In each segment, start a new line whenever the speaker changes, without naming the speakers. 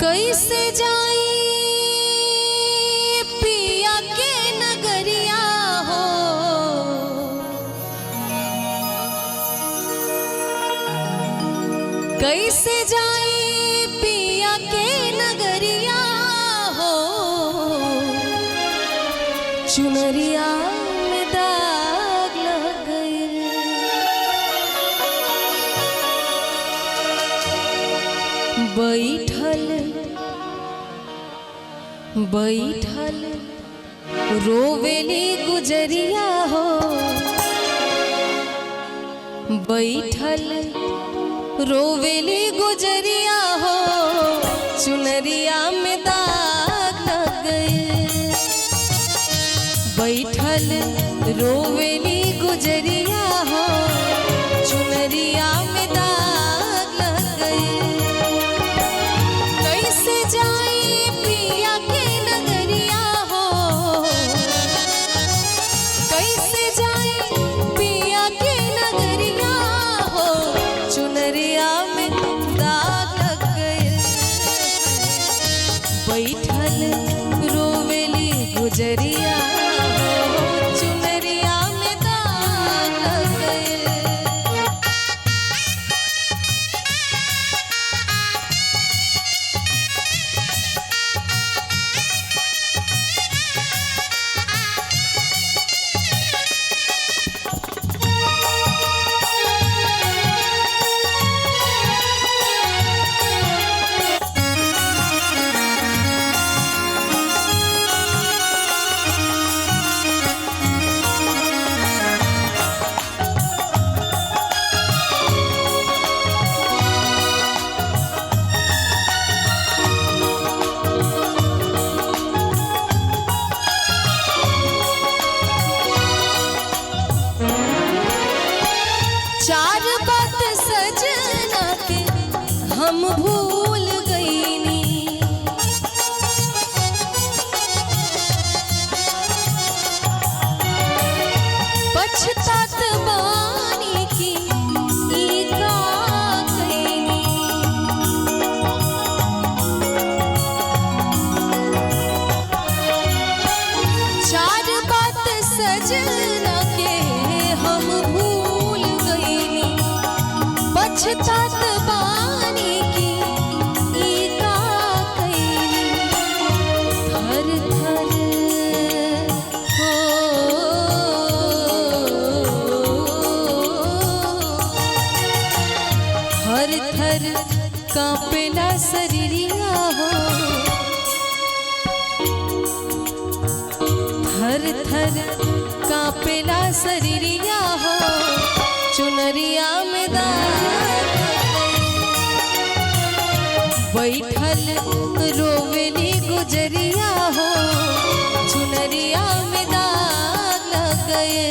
कैसे जाई पिया के नगरिया हो, कैसे जाई पिया के नगरिया हो, चुनरिया में दाग लग गए। बैठल रोवेली गुजरिया हो, बैठल रोवेली गुजरिया हो, चुनरिया में दाग लग गए। बैठल रोवेली गुजरिया हो, चुनरिया में दाग लग गए। कैसे जाए पिया के नगरिया हो, कैसे जाए पिया के नगरिया हो, चुनरिया में दाग लग गए। बैठल रोवेली गुजरिया हो, चुनरिया में दाग लग गए। चार बात सजना के हम भूल गईनी, पछतात बानी की ई का कईनी। चार बात सजना के हम भूल गईनी, पछतात बानी की ई का कईनी। थर थर हो थर थर कांपेला शरीरिया हो, थर थर कांपेला शरीरिया हो, चुनरिया में दाग लग गए। बैठल रोवेली गुजरिया हो, चुनरिया में दाग लग गए।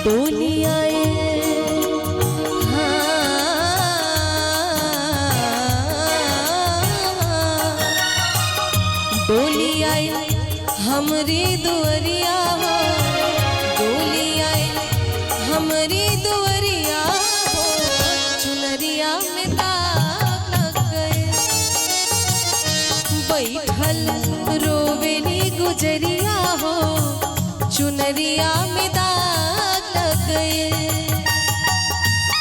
डोली आए डोली आई हमरी दुअरिया हो, डोली आई हमरी दुवरिया हो चुनरिया में दाग लग गए। बैठल रोवेली गुजरिया हो चुनरिया में दाग लग गए।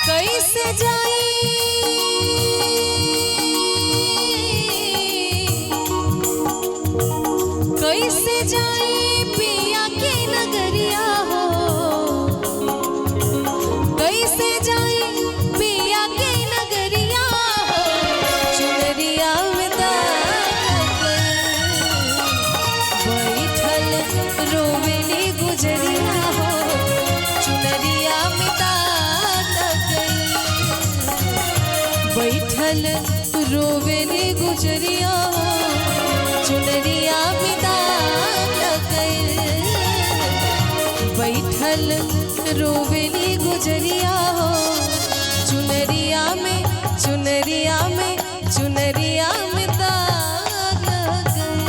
कैसे जाए कैसे जाए पिया के नगरिया हो, कैसे जाए पिया के नगरिया हो चुनरिया में दाग लग गए। बैठल रोवेली गुजरिया हो चुनरिया में दाग लग गए। बैठल रोवेली गुजरिया हो चुनरिया में दाग लग गए। बैठल रोवेली गुजरिया हो चुनरिया में दाग लग गए।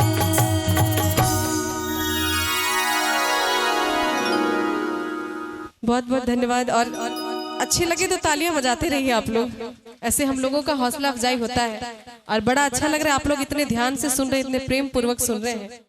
बहुत बहुत धन्यवाद। और अच्छे लगे तो तालियां बजाते रहिए आप लोग, ऐसे हम लोगों का हौसला अफजाई होता है। और बड़ा अच्छा लग रहा है आप लोग इतने ध्यान से सुन रहे हैं, इतने प्रेम पूर्वक सुन रहे हैं।